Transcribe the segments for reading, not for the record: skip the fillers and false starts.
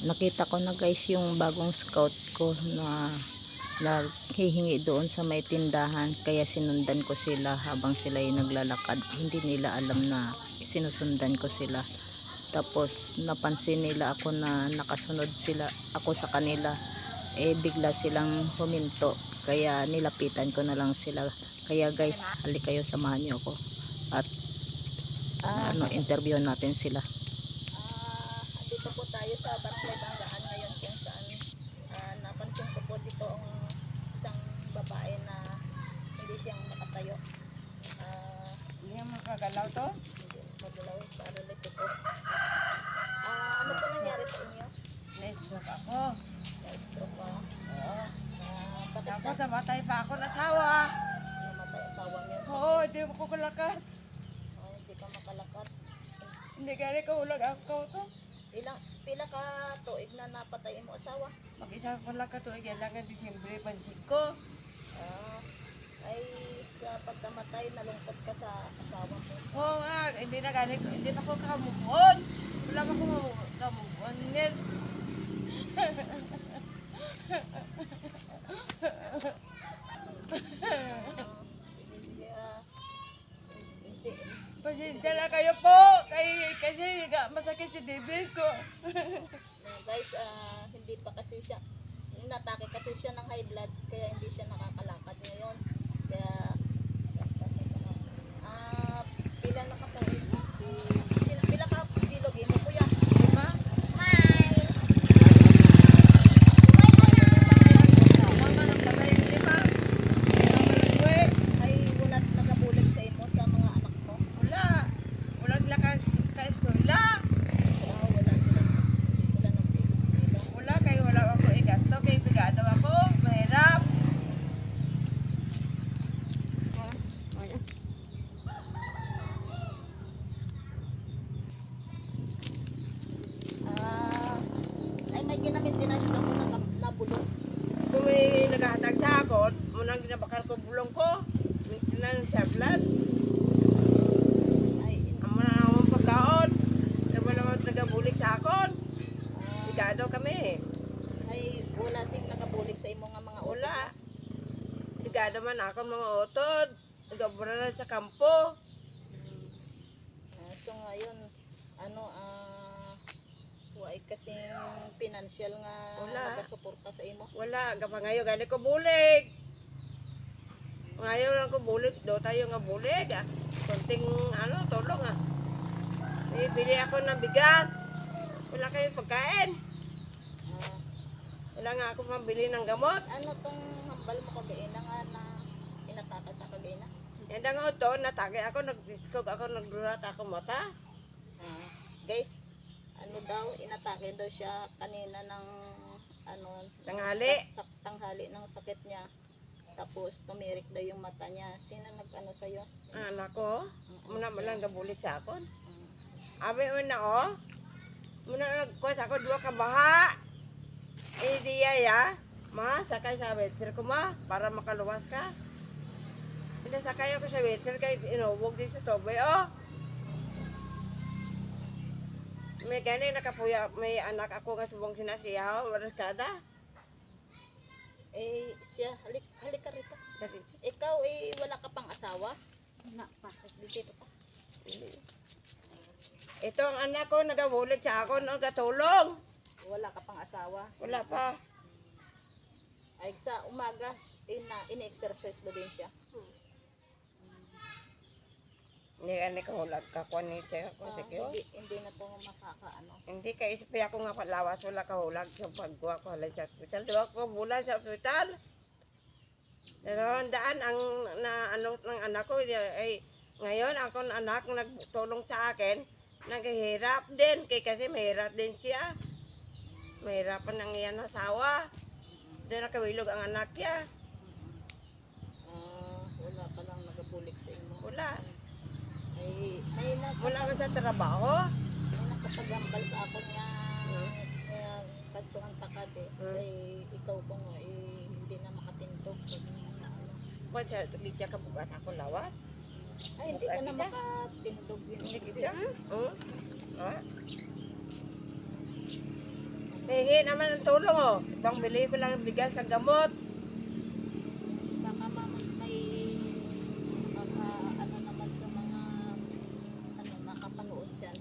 Nakita ko na guys yung bagong scout ko na naghihingi doon sa may tindahan, kaya sinundan ko sila habang sila ay naglalakad. Hindi nila alam na sinusundan ko sila. Tapos napansin nila ako na nakasunod sila ako sa kanila, bigla silang huminto, kaya nilapitan ko na lang sila. Kaya guys, halik kayo, samahan niyo ako at interview natin sila. Dito po tayo sa Barangay Banggaan ngayon, kung saan napansin ko po dito ang isang babae na hindi siyang makatayo. Hindi mo makagalaw to? Hindi magalaw, paralytic po. Ano po nangyari sa inyo? Na-stroke ako. Na-stroke pa. Oo. Bakit Tapos na namatay pa ako ng asawa. namatay asawa niyo? Oo, hindi mo ko kalakat. Hindi ka makalakad. Hindi kaya kahulag ako to. Pila ka tuig na napatay mo asawa? Mag-isa ko lang katuig yan lang ang Disyembre, pansin ko. Ay sa pagkamatay nalungkot ka sa asawa mo. Oo nga, hindi na gani ko, hindi na ko kamubon. Wala pa ko kamubon nil. Pasensya na kayo po, kasi masakit si David ko. Guys, hindi pa kasi siya, natake kasi siya ng high blood, kaya hindi siya nakakalakad ngayon. Kaya, pila na ka po, pila ka bilog mo kuya. Diba? Ay, wala nagabulig sa imo sa mga anak mo. Wala sila ka-eskwela. Wala sila, hindi sila nag-iisipila. Wala kayo, wala ako igasto, kay bigado ako, mahirap. Ay, may ginamit-dinas ka mo na bulong. Kung may naghahatag sa akon, munang ginabakal ko bulong ko, minsan sa blood, Ay, ang mga namang pagkaon, kaya naman nagabulik sa akon, bigado kami. ay wala sing nagabulig sa imo nga mga Wala. Bigado man ako mga utod, nagabura na sa kampo. So ngayon, why kasing financial nga Wala. nagasuporta sa imo? Wala, gapa ngayon gani ko bulig. Ngayon lang ko bulig, do tayo nga bulig ah. Konting tulong ah. Bili ako ng bigas. Wala kayo pagkain. Ah, Wala nga ako mabili ng gamot. ano tong hambal mo kagaina nga na inatakad ka kagaina? Yan nga ito, natagay ako, nag-discog ako, naglulat ako mata. Guys, ano daw, inatake daw siya kanina ng Tanghali. tanghali ng sakit niya. Tapos tumirik daw yung mata niya. Sino nag-ano sa'yo? Anak ko, muna mo lang gabulit sa akon. Mm. Abi mo na oh. Muna nagkwas ako, dua ka baha. Diya ya. Ma, sakay sa wheelchair ko ma, para makaluwas ka. Pinasakay ako sa wheelchair kay inuwog din sa tubay oh. May gani nakapuya, may anak ako nga subong sinasiyaw, waras kada. Siya, halik ka rito. Kasi, Ikaw, wala ka pang asawa? Na, bakit? Dito pa. ito ang anak ko, nagabulit sa ako, no, gatulong. Wala ka pang asawa? Wala pa. Ay, sa umaga, ini-exercise ba din siya? Hindi ka nikahulag ka ko ni siya ko Hindi na to makakaano. Hindi ka isipin ako nga palawas, wala kahulag sa pagkuha ko halay sa hospital. Diba ko bulan sa hospital? Pero ang daan ang ng anak ko ay ngayon ako anak nagtulong sa akin, naghihirap din kasi mahirap din siya. Mahirapan ang iyan asawa. Hindi nakawilog ang anak niya. Wala pa lang nagabulik sa imo. Wala. May Wala man sa trabaho. nakapagambal sa ako niya. Kadto ang takad ikaw pa nga hindi na makatindog. Kung siya kabugat ako lawas. Ay, hindi ka na makatindog yun. Hindi kita. Hingi naman ng tulong oh. Ibang bili ko lang ng bigas sa gamot. Baka may baka ano naman sa mga ano makapanood dyan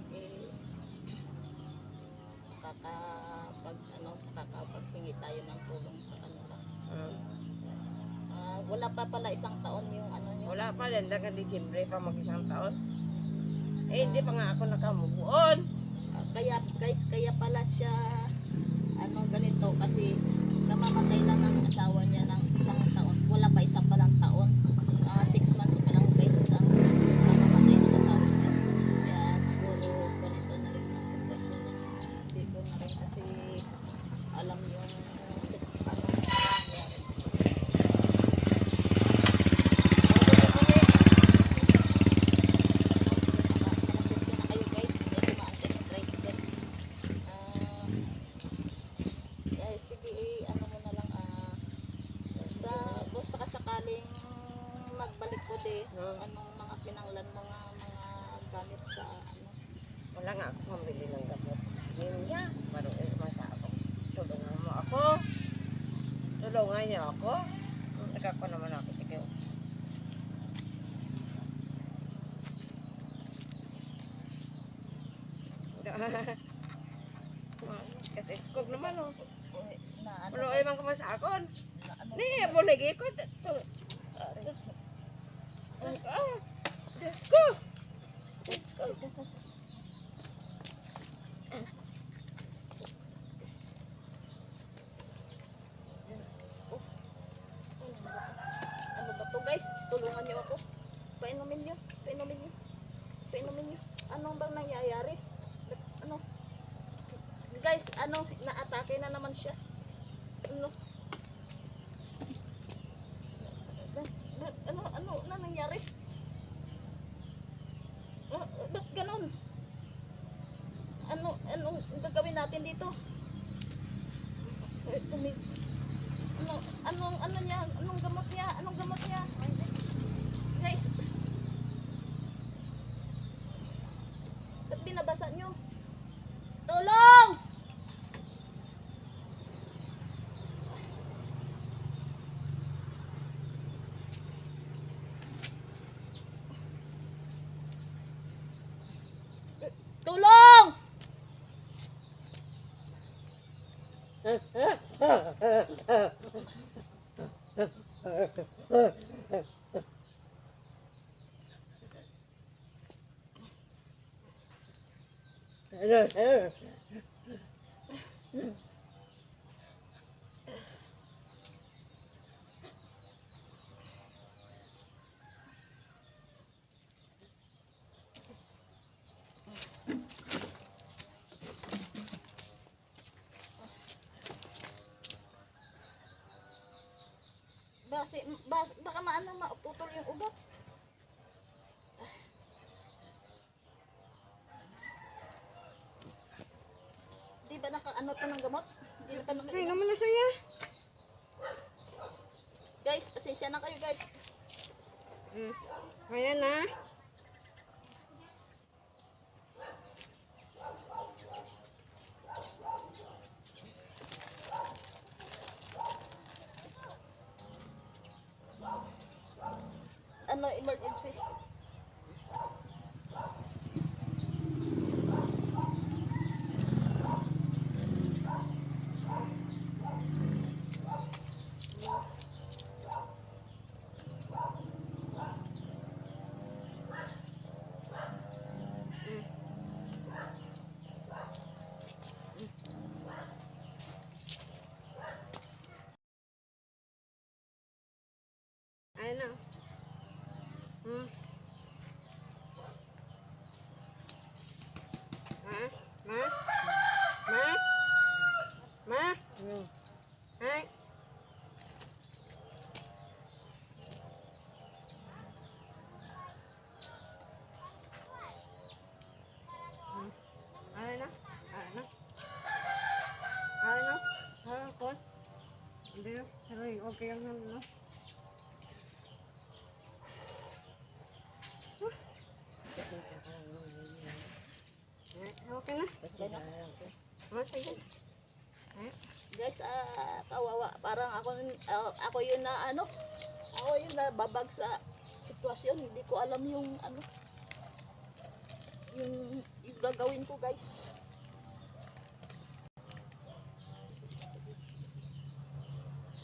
makakapaghingi tayo ng tulong sa kanila. Wala pa pala isang taon yung ano nyo. Wala pa din, hanggang Disyembre pa mag-isang taon. Hindi pa nga ako nakamubuon. Kaya guys, kaya pala siya ano ganito kasi namamatay lang ang asawa niya ng isang taon. Wala pa isa palang taon. 6 months pa lang guys ang namamatay ng asawa niya. Kaya siguro ganito na rin ang sitwasyon niya. Hindi ko na rin kasi alam yung ano nangyari. Nakasensya na kayo guys, medyo maantas ang tricycle. Sige, ano mo na lang kung sakasakaling magbalik ko din, anong mga pinanglan mo nga mga gamit sa ano. Wala nga ako pambili ng gamot. Yun niya, parang masa ako. Tulungan mo ako. Tulungan niyo ako. Nagkako naman ako. Sige. Kasi kog naman oh. Na ano Ano guys, ay man kumasakon? na ano, Ni, buligi ko. Diyos ko. ano ba to guys, tulungan niyo ako. Painumin niyo. Anong bang nangyayari? Ano? Guys, naatake na naman siya. Ano na nangyari? Ba't ganon? Anong gagawin natin dito? Ano niya? Anong gamot niya? Guys, ba't binabasa niyo? Tulong! Tulong! Baka maputol yung ugat. Di ba naka-ano to ng gamot? Di na pa Ay, nakainom. naman na siya. Guys, pasensya na kayo guys. Ayan na. Emergency. Ayan na. Ma? Ay. Ayan na. Kon. Hindi. Okay lang naman, no? Okay na? Okay na. Sige. Guys, kawawa. Parang ako yun na ano, ako yun na babag sa sitwasyon. Hindi ko alam yung ano, yung gagawin ko, guys.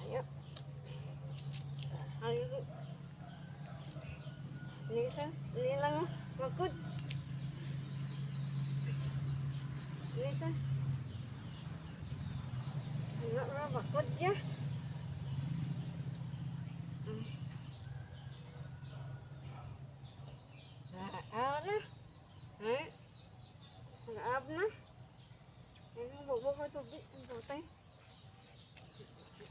Ayo. Ayo. Nisa, nilang magkod. Nisa. Nga magkod ya. Na. Eh? Nag-aab na. Ang bubo ko tubig. Ang butay.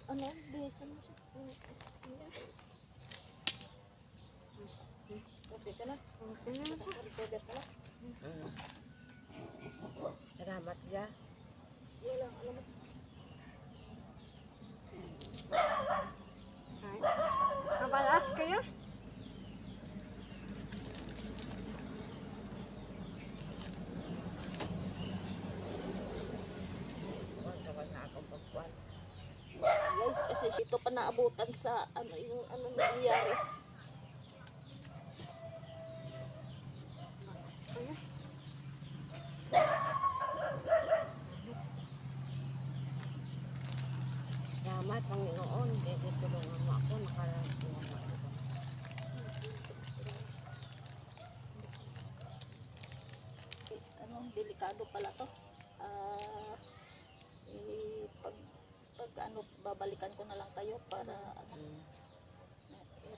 Ano, bilisan mo siya. Okay ka na? Okay na siya. Recorded ka na? Salamat ya. Wala, alam mo. Ay. Kabalas kayo? Guys, kasi ito pa naabutan sa ano yung ano nangyayari. Salamat, Panginoon. Dito tulungan mo ako. Nakarating mo ako. Ano, delikado pala to. Pag ano, babalikan ko na lang kayo para ano,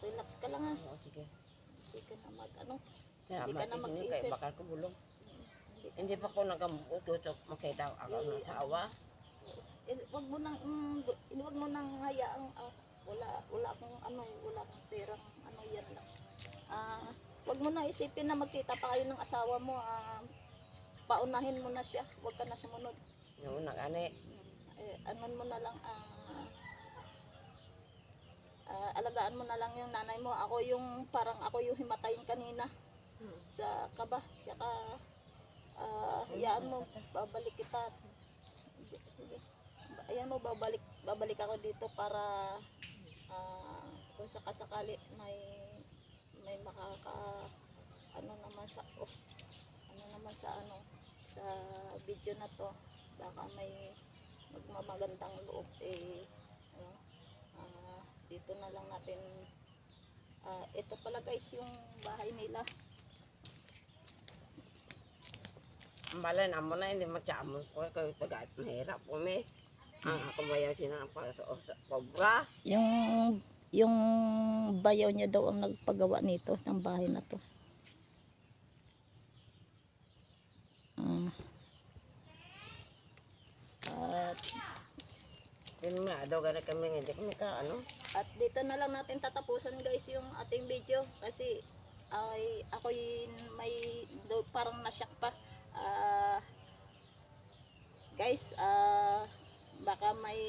relax ka lang ha. Oo, sige. Hindi ka na mag ano, Salamat. ka na Hindi mag-isip. kay bakal ko bulong. hindi ka Hindi pa ko nagamutot makita ako ng asawa. wag mo nang hayaang wala akong ano, wala akong perang ano yan lang. Wag mo na isipin na magkita pa kayo ng asawa mo, paunahin mo na siya, wag ka na sumunod. Yung nag-ani. Anon mo na lang, alagaan mo na lang yung nanay mo. Ako yung parang ako yung himatayin kanina sa kaba, tsaka hayaan mo, babalik kita. Sige, ayan mo, babalik ako dito para kung sakasakali may makaka ano naman sa sa video na to, baka may magmamagandang loob ano, dito na lang natin. Ito pala guys yung bahay nila. Ang balay na mo na hindi magsamon ko kaya pag-at mahirap po may. Ang ako bayaw siya ng para sa obra. Yung bayaw niya daw ang nagpagawa nito ng bahay na to. At Yun nga, daw gano'n kami hindi kami ka ano. At dito na lang natin tatapusan guys yung ating video kasi ako may parang nasyak pa. Guys, baka may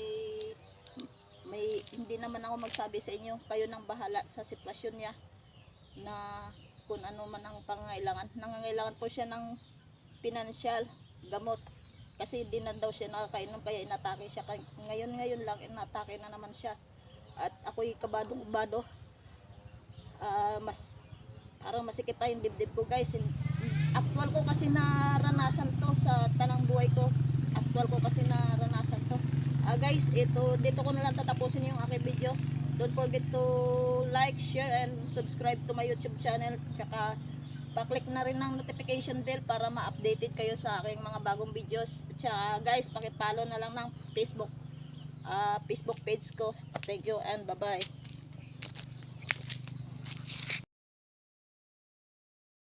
hindi naman ako magsabi sa inyo, kayo nang bahala sa sitwasyon niya na kung ano man ang pangangailangan. Nangangailangan po siya ng pinansyal, gamot. Kasi di na daw siya nakakainom kaya inatake siya. Ngayon lang inatake na naman siya. At ako'y kabadong-bado. Parang masikip pa yung dibdib ko guys. Actual ko kasi naranasan to sa tanang buhay ko. Actual ko kasi naranasan to. Guys, dito ko na lang tatapusin yung aking video. Don't forget to like, share, and subscribe to my YouTube channel. Tsaka pa-click na rin ng notification bell para ma-updated kayo sa aking mga bagong videos. Tsaka guys, paki-follow na lang ng Facebook page ko. Thank you and bye-bye.